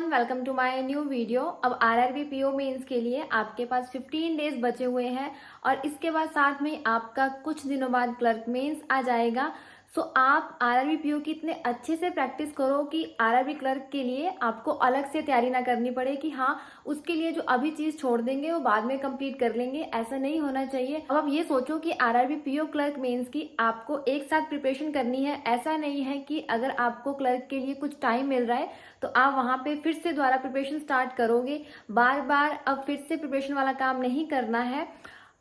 Everyone, welcome to my new video. अब RRB PO mains के लिए आपके पास 15 डेज बचे हुए हैं और इसके बाद साथ में आपका कुछ दिनों बाद क्लर्क मेंस आ जाएगा। सो आप आरआरबी पीओ की इतने अच्छे से प्रैक्टिस करो कि आरआरबी क्लर्क के लिए आपको अलग से तैयारी ना करनी पड़े कि हाँ उसके लिए जो अभी चीज छोड़ देंगे वो बाद में कंप्लीट कर लेंगे। ऐसा नहीं होना चाहिए। अब आप ये सोचो कि आरआरबी पीओ क्लर्क मेंस की आपको एक साथ प्रिपरेशन करनी है। ऐसा नहीं है कि अगर आपको क्लर्क के लिए कुछ टाइम मिल रहा है तो आप वहां पे फिर से दोबारा प्रिपरेशन स्टार्ट करोगे। बार बार अब फिर से प्रिपरेशन वाला काम नहीं करना है।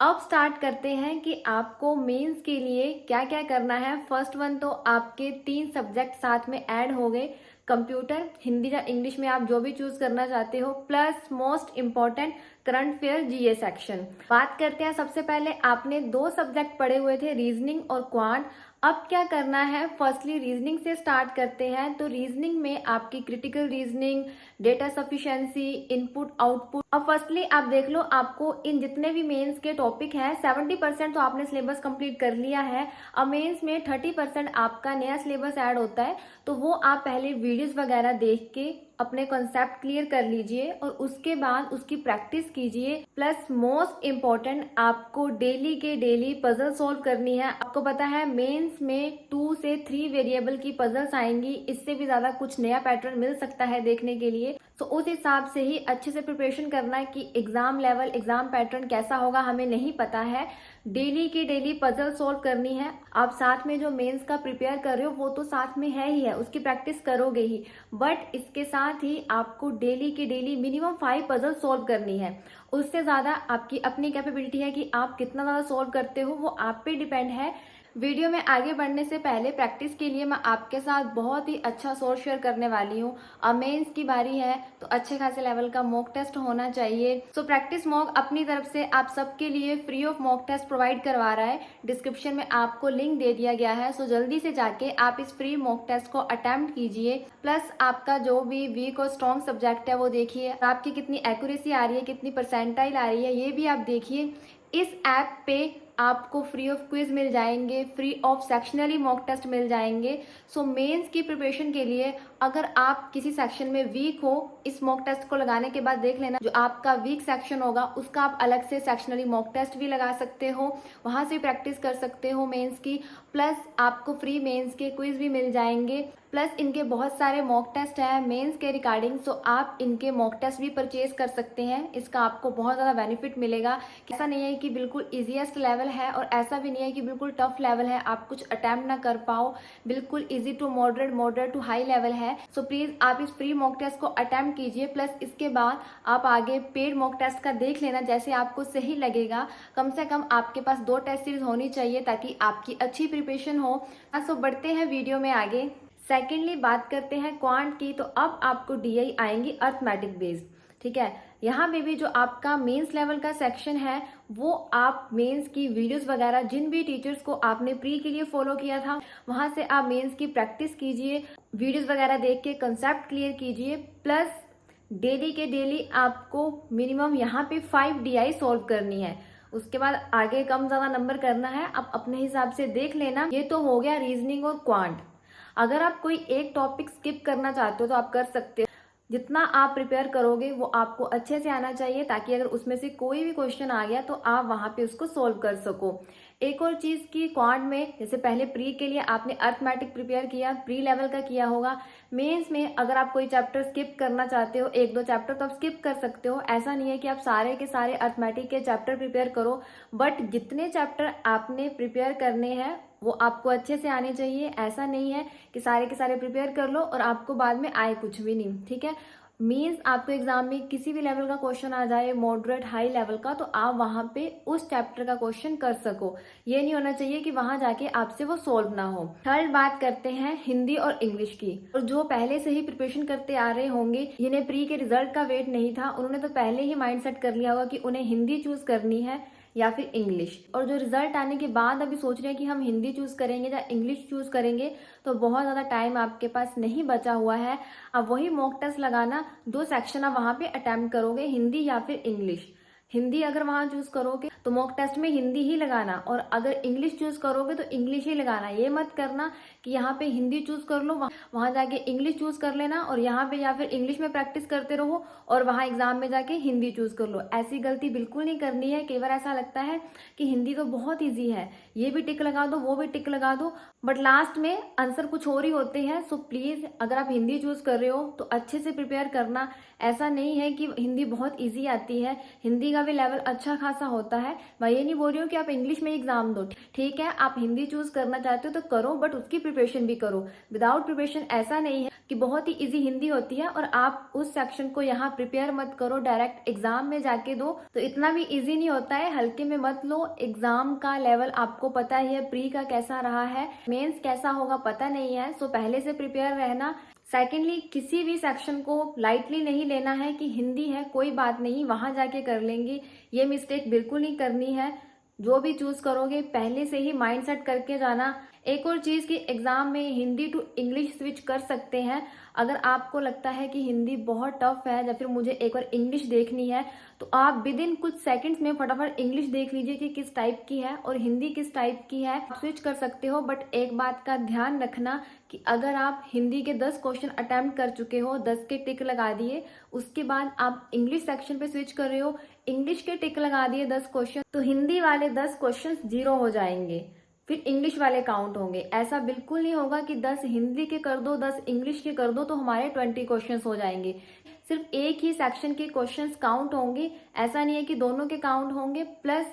अब स्टार्ट करते हैं कि आपको मेंस के लिए क्या क्या करना है। फर्स्ट वन तो आपके 3 सब्जेक्ट साथ में ऐड हो गए, कंप्यूटर, हिंदी या इंग्लिश में आप जो भी चूज करना चाहते हो, plus most important current affair GA section. बात करते हैं, सबसे पहले आपने 2 सब्जेक्ट पढ़े हुए थे, रीजनिंग और क्वांट। अब क्या करना है, फर्स्टली रीजनिंग से स्टार्ट करते हैं। तो रीजनिंग में आपकी critical reasoning, data sufficiency, input output. अब फर्स्टली आप देख लो, आपको इन जितने भी मेंस के टॉपिक हैं 70% तो आपने सिलेबस कंप्लीट कर लिया है। अब मेंस में 30% आपका नया सिलेबस ऐड होता है, तो वो आप पहले वीडियोस वगैरह देख के अपने कॉन्सेप्ट क्लियर कर लीजिए और उसके बाद उसकी प्रैक्टिस कीजिए। प्लस मोस्ट इम्पॉर्टेंट, आपको डेली के डेली पजल सॉल्व करनी है। आपको पता है मेंस में 2 से 3 वेरिएबल की पजल्स आएंगी, इससे भी ज्यादा कुछ नया पैटर्न मिल सकता है देखने के लिए। तो उस हिसाब से ही अच्छे से प्रिपरेशन करना है कि एग्जाम लेवल, एग्जाम पैटर्न कैसा होगा हमें नहीं पता है। डेली की डेली पजल सॉल्व करनी है। आप साथ में जो मेंस का प्रिपेयर कर रहे हो वो तो साथ में है ही है, उसकी प्रैक्टिस करोगे ही, बट इसके साथ ही आपको डेली की डेली मिनिमम 5 पजल सॉल्व करनी है। उससे ज्यादा आपकी अपनी कैपेबिलिटी है कि आप कितना ज्यादा सॉल्व करते हो, वो आप पे डिपेंड है। वीडियो में आगे बढ़ने से पहले प्रैक्टिस के लिए मैं आपके साथ बहुत ही अच्छा सोर्स शेयर करने वाली हूँ। अब मेंस की बारी है तो अच्छे खासे लेवल का मॉक टेस्ट होना चाहिए। सो प्रैक्टिस मॉक अपनी तरफ से आप सबके लिए free of mock test provide करवा रहा है। डिस्क्रिप्शन में आपको लिंक दे दिया गया है, सो जल्दी से जाके आप इस फ्री मॉक टेस्ट को अटेम्प्ट कीजिए। प्लस आपका जो भी वीक और स्ट्रॉन्ग सब्जेक्ट है वो देखिए, आपकी कितनी एक्यूरेसी आ रही है, कितनी परसेंटाइल आ रही है, ये भी आप देखिए। इस ऐप पे आपको फ्री ऑफ क्विज मिल जाएंगे, free of sectionally mock test मिल जाएंगे। सो मेंस की प्रिपरेशन के लिए अगर आप किसी सेक्शन में वीक हो, इस मॉक टेस्ट को लगाने के बाद देख लेना जो आपका वीक सेक्शन होगा उसका आप अलग से सेक्शनली मॉक टेस्ट भी लगा सकते हो, वहां से प्रैक्टिस कर सकते हो मेंस की। प्लस आपको फ्री मेंस के क्विज भी मिल जाएंगे। प्लस इनके बहुत सारे मॉक टेस्ट है मेंस के रिगार्डिंग, सो आप इनके मॉक टेस्ट भी परचेज कर सकते हैं। इसका आपको बहुत ज्यादा बेनिफिट मिलेगा। ऐसा नहीं है कि बिल्कुल इजीएस्ट लेवल है और ऐसा भी नहीं है कि बिल्कुल टफ लेवल है, आप कुछ अटेम्प्ट ना कर पाओ। बिल्कुल easy to moderate, moderate to high level है। सो प्लीज आप इस फ्री मॉक टेस्ट को अटेम्प्ट कीजिए। प्लस इसके बाद आप आगे पेड मॉक टेस्ट का देख लेना, जैसे आपको सही लगेगा। कम से कम आपके पास 2 टेस्ट सीरीज होनी चाहिए ताकि आपकी अच्छी प्रिपरेशन हो। सो बढ़ते हैं वीडियो में आगे। सेकेंडली बात करते हैं क्वांट की। तो अब आपको डीआई आएंगी अर्थमेटिक बेस्ड, ठीक है। यहाँ पे भी जो आपका मेंस लेवल का सेक्शन है वो आप मेंस की वीडियोस वगैरह जिन भी टीचर्स को आपने प्री के लिए फॉलो किया था वहां से आप मेंस की प्रैक्टिस कीजिए, वीडियोस वगैरह देख के कंसेप्ट क्लियर कीजिए। प्लस डेली के डेली आपको मिनिमम यहाँ पे 5 डीआई सॉल्व करनी है। उसके बाद आगे कम ज्यादा नंबर करना है, आप अपने हिसाब से देख लेना। ये तो हो गया रीजनिंग और क्वांट। अगर आप कोई एक टॉपिक स्किप करना चाहते हो तो आप कर सकते हो। जितना आप प्रिपेयर करोगे वो आपको अच्छे से आना चाहिए ताकि अगर उसमें से कोई भी क्वेश्चन आ गया तो आप वहां पे उसको सोल्व कर सको। एक और चीज की क्वांट में, जैसे पहले प्री के लिए आपने अर्थमेटिक प्रिपेयर किया, प्री लेवल का किया होगा। मेंस में अगर आप कोई चैप्टर स्किप करना चाहते हो, 1-2 चैप्टर, तो आप स्किप कर सकते हो। ऐसा नहीं है कि आप सारे के सारे अर्थमेटिक के चैप्टर प्रिपेयर करो, बट जितने चैप्टर आपने प्रिपेयर करने हैं वो आपको अच्छे से आने चाहिए। ऐसा नहीं है कि सारे के सारे प्रिपेयर कर लो और आपको बाद में आए कुछ भी नहीं, ठीक है। मीन्स आपको एग्जाम में किसी भी लेवल का क्वेश्चन आ जाए, मॉडरेट हाई लेवल का, तो आप वहां पे उस चैप्टर का क्वेश्चन कर सको। ये नहीं होना चाहिए कि वहां जाके आपसे वो सोल्व ना हो। थर्ड बात करते हैं हिंदी और इंग्लिश की। और जो पहले से ही प्रिपरेशन करते आ रहे होंगे, जिन्हें प्री के रिजल्ट का वेट नहीं था, उन्होंने तो पहले ही माइंड सेट कर लिया होगा कि उन्हें हिंदी चूज करनी है या फिर इंग्लिश। और जो रिजल्ट आने के बाद अभी सोच रहे हैं कि हम हिंदी चूज करेंगे या इंग्लिश चूज करेंगे, तो बहुत ज्यादा टाइम आपके पास नहीं बचा हुआ है। अब वही मॉक टेस्ट लगाना, 2 सेक्शन आप वहां पे अटेम्प्ट करोगे, हिंदी या फिर इंग्लिश। हिंदी अगर वहां चूज करोगे तो मॉक टेस्ट में हिंदी ही लगाना, और अगर इंग्लिश चूज करोगे तो इंग्लिश ही लगाना। ये मत करना कि यहाँ पे हिंदी चूज कर लो, वहां जाके इंग्लिश चूज कर लेना, और यहाँ पे या फिर इंग्लिश में प्रैक्टिस करते रहो और वहां एग्जाम में जाके हिंदी चूज कर लो। ऐसी गलती बिल्कुल नहीं करनी है। कई बार ऐसा लगता है कि हिंदी तो बहुत ईजी है, ये भी टिक लगा दो, वो भी टिक लगा दो, बट लास्ट में आंसर कुछ और ही होते हैं। सो प्लीज अगर आप हिंदी चूज कर रहे हो तो अच्छे से प्रिपेयर करना। ऐसा नहीं है कि हिंदी बहुत इजी आती है, हिंदी का भी लेवल अच्छा खासा होता है। मैं ये नहीं बोल रही हूँ कि आप इंग्लिश में एग्जाम दो, ठीक है, आप हिंदी चूज करना चाहते हो तो करो, बट उसकी प्रिपरेशन भी करो। विदाउट प्रिपरेशन ऐसा नहीं है कि बहुत ही इजी हिंदी होती है और आप उस सेक्शन को यहाँ प्रिपेयर मत करो, डायरेक्ट एग्जाम में जाके दो, तो इतना भी इजी नहीं होता है। हल्के में मत लो। एग्जाम का लेवल आपको पता ही है, प्री का कैसा रहा है, मेंस कैसा होगा पता नहीं है, सो पहले से प्रिपेयर रहना। सेकेंडली, किसी भी सेक्शन को लाइटली नहीं लेना है कि हिंदी है कोई बात नहीं वहां जाके कर लेंगे, ये मिस्टेक बिल्कुल नहीं करनी है। जो भी चूज करोगे पहले से ही माइंड सेट करके जाना। एक और चीज कि एग्जाम में हिंदी टू इंग्लिश स्विच कर सकते हैं। अगर आपको लगता है कि हिंदी बहुत टफ है या फिर मुझे एक बार इंग्लिश देखनी है, तो आप विद इन कुछ सेकंड्स में फटाफट इंग्लिश देख लीजिए कि किस टाइप की है और हिंदी किस टाइप की है, आप स्विच कर सकते हो। बट एक बात का ध्यान रखना कि अगर आप हिंदी के 10 क्वेश्चन अटेम्प्ट कर चुके हो, 10 के टिक लगा दिए, उसके बाद आप इंग्लिश सेक्शन पे स्विच कर रहे हो, इंग्लिश के टिक लगा दिए 10 क्वेश्चन, तो हिंदी वाले 10 क्वेश्चन 0 हो जाएंगे, फिर इंग्लिश वाले काउंट होंगे। ऐसा बिल्कुल नहीं होगा कि 10 हिंदी के कर दो 10 इंग्लिश के कर दो तो हमारे 20 क्वेश्चंस हो जाएंगे। सिर्फ एक ही सेक्शन के क्वेश्चंस काउंट होंगे, ऐसा नहीं है कि दोनों के काउंट होंगे। प्लस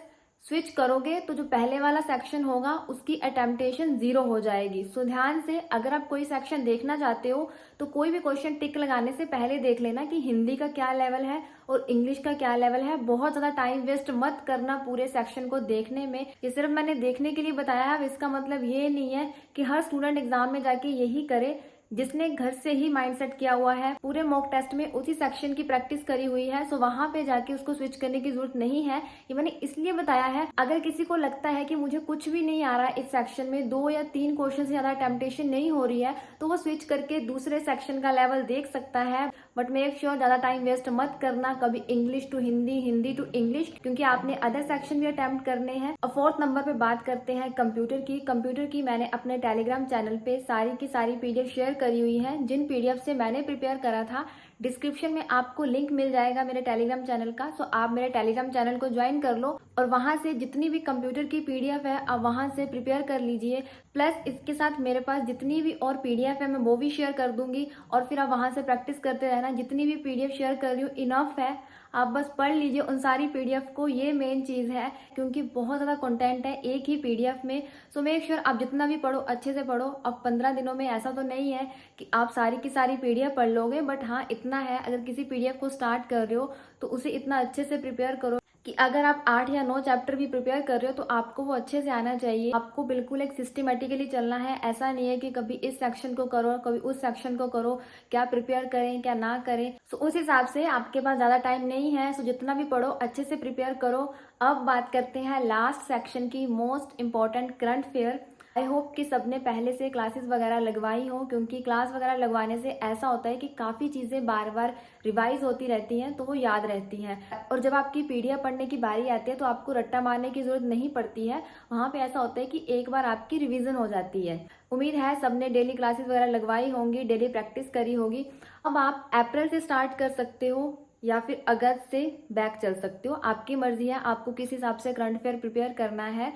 स्विच करोगे तो जो पहले वाला सेक्शन होगा उसकी अटेम्प्टेशन 0 हो जाएगी। सो ध्यान से अगर आप कोई सेक्शन देखना चाहते हो तो कोई भी क्वेश्चन टिक लगाने से पहले देख लेना कि हिंदी का क्या लेवल है और इंग्लिश का क्या लेवल है। बहुत ज्यादा टाइम वेस्ट मत करना पूरे सेक्शन को देखने में। ये सिर्फ मैंने देखने के लिए बताया है, इसका मतलब ये नहीं है कि हर स्टूडेंट एग्जाम में जाके यही करे। जिसने घर से ही माइंड सेट किया हुआ है, पूरे मॉक टेस्ट में उसी सेक्शन की प्रैक्टिस करी हुई है, सो वहां पे जाके उसको स्विच करने की जरूरत नहीं है। ये मैंने इसलिए बताया है, अगर किसी को लगता है कि मुझे कुछ भी नहीं आ रहा है इस सेक्शन में, 2 या 3 क्वेश्चन से ज्यादा टेम्पटेशन नहीं हो रही है, तो वो स्विच करके दूसरे सेक्शन का लेवल देख सकता है। बट मेक श्योर ज्यादा टाइम वेस्ट मत करना, कभी English to Hindi, Hindi to English, क्योंकि आपने अदर सेक्शन भी अटेम्प्ट करने हैं। और 4th नंबर पे बात करते हैं कंप्यूटर की। कंप्यूटर की मैंने अपने टेलीग्राम चैनल पे सारी की सारी पीडीएफ शेयर करी हुई है, जिन पीडीएफ से मैंने प्रिपेयर करा था। डिस्क्रिप्शन में आपको लिंक मिल जाएगा मेरे टेलीग्राम चैनल का, सो आप मेरे टेलीग्राम चैनल को ज्वाइन कर लो और वहां से जितनी भी कंप्यूटर की पीडीएफ है आप वहां से प्रिपेयर कर लीजिए। प्लस इसके साथ मेरे पास जितनी भी और पीडीएफ है मैं वो भी शेयर कर दूंगी, और फिर आप वहां से प्रैक्टिस करते रहना। जितनी भी पीडीएफ शेयर कर रही हूँ इनफ है, आप बस पढ़ लीजिए उन सारी पीडीएफ को, ये मेन चीज है, क्योंकि बहुत ज्यादा कंटेंट है एक ही पीडीएफ में। सो मेक श्योर आप जितना भी पढ़ो अच्छे से पढ़ो। अब 15 दिनों में ऐसा तो नहीं है कि आप सारी की सारी पीडीएफ पढ़ लोगे, बट हाँ इतना है, अगर किसी पीडीएफ को स्टार्ट कर रहे हो तो उसे इतना अच्छे से प्रिपेयर करो कि अगर आप 8 या 9 चैप्टर भी प्रिपेयर कर रहे हो तो आपको वो अच्छे से आना चाहिए। आपको बिल्कुल एक सिस्टमेटिकली चलना है, ऐसा नहीं है कि कभी इस सेक्शन को करो कभी उस सेक्शन को करो, क्या प्रिपेयर करें क्या ना करें। सो उस हिसाब से आपके पास ज्यादा टाइम नहीं है, सो जितना भी पढ़ो अच्छे से प्रिपेयर करो। अब बात करते हैं लास्ट सेक्शन की, most important current affair. I hope कि सबने पहले से क्लासेस वगैरह लगवाई हो, क्योंकि क्लास वगैरह लगवाने से ऐसा होता है कि काफ़ी चीज़ें बार बार रिवाइज होती रहती हैं तो वो याद रहती हैं, और जब आपकी पीडीएफ पढ़ने की बारी आती है तो आपको रट्टा मारने की जरूरत नहीं पड़ती है। वहाँ पे ऐसा होता है कि एक बार आपकी रिविजन हो जाती है। उम्मीद है सबने डेली क्लासेस वगैरह लगवाई होंगी, डेली प्रैक्टिस करी होगी। अब आप अप्रैल से स्टार्ट कर सकते हो या फिर अगस्त से बैक चल सकते हो, आपकी मर्जी है आपको किस हिसाब से करंट अफेयर प्रिपेयर करना है।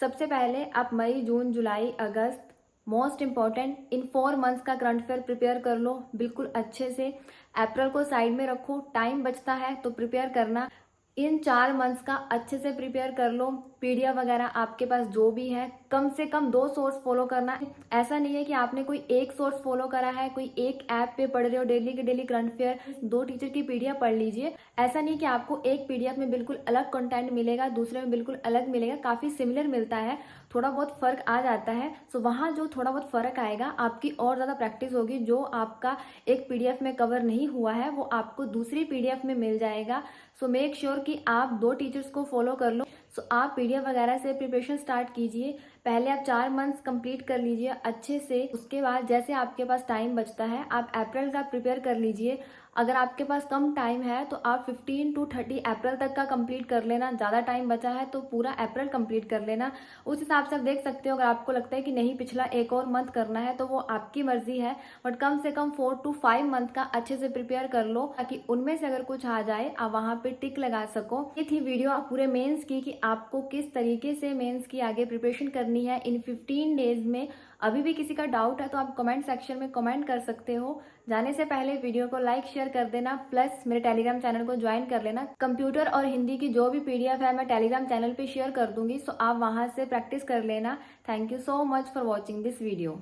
सबसे पहले आप मई जून जुलाई अगस्त, मोस्ट इंपॉर्टेंट इन 4 मंथ्स का करंट अफेयर प्रिपेयर कर लो बिल्कुल अच्छे से। अप्रैल को साइड में रखो, टाइम बचता है तो प्रिपेयर करना। इन 4 मंथ्स का अच्छे से प्रिपेयर कर लो। पीडीएफ वगैरह आपके पास जो भी है कम से कम 2 सोर्स फॉलो करना। ऐसा नहीं है कि आपने कोई एक सोर्स फॉलो करा है, कोई एक ऐप पे पढ़ रहे हो डेली के डेली करंट अफेयर, 2 टीचर की पीडीएफ पढ़ लीजिए। ऐसा नहीं कि आपको एक पीडीएफ में बिल्कुल अलग कंटेंट मिलेगा, दूसरे में बिल्कुल अलग मिलेगा, काफी सिमिलर मिलता है, थोड़ा बहुत फर्क आ जाता है। सो वहां जो थोड़ा बहुत फर्क आएगा आपकी और ज्यादा प्रैक्टिस होगी, जो आपका एक पीडीएफ में कवर नहीं हुआ है वो आपको दूसरी पीडीएफ में मिल जाएगा। सो मेक श्योर कि आप 2 टीचर्स को फॉलो कर लो। सो आप पीडीएफ वगैरह से प्रिपरेशन स्टार्ट कीजिए। पहले आप 4 मंथ्स कंप्लीट कर लीजिए अच्छे से, उसके बाद जैसे आपके पास टाइम बचता है आप अप्रैल का प्रिपेयर कर लीजिए। अगर आपके पास कम टाइम है तो आप 15 to 30 अप्रैल तक का कंप्लीट कर लेना। ज़्यादा टाइम बचा है तो पूरा अप्रैल कंप्लीट कर लेना। उस हिसाब से आप देख सकते हो, अगर आपको लगता है कि नहीं पिछला एक और मंथ करना है तो वो आपकी मर्जी है, बट कम से कम 4 to 5 मंथ का अच्छे से प्रिपेयर कर लो ताकि उनमें से अगर कुछ आ जाए आप वहां पे टिक लगा सको। ये थी वीडियो आप पूरे मेंस की कि आपको किस तरीके से मेंस की आगे प्रिपरेशन करनी है इन 15 डेज में। अभी भी किसी का डाउट है तो आप कमेंट सेक्शन में कमेंट कर सकते हो। जाने से पहले वीडियो को लाइक शेयर कर देना, प्लस मेरे टेलीग्राम चैनल को ज्वाइन कर लेना। कंप्यूटर और हिंदी की जो भी पीडीएफ है मैं टेलीग्राम चैनल पे शेयर कर दूंगी, सो आप वहां से प्रैक्टिस कर लेना। Thank you so much for watching this video.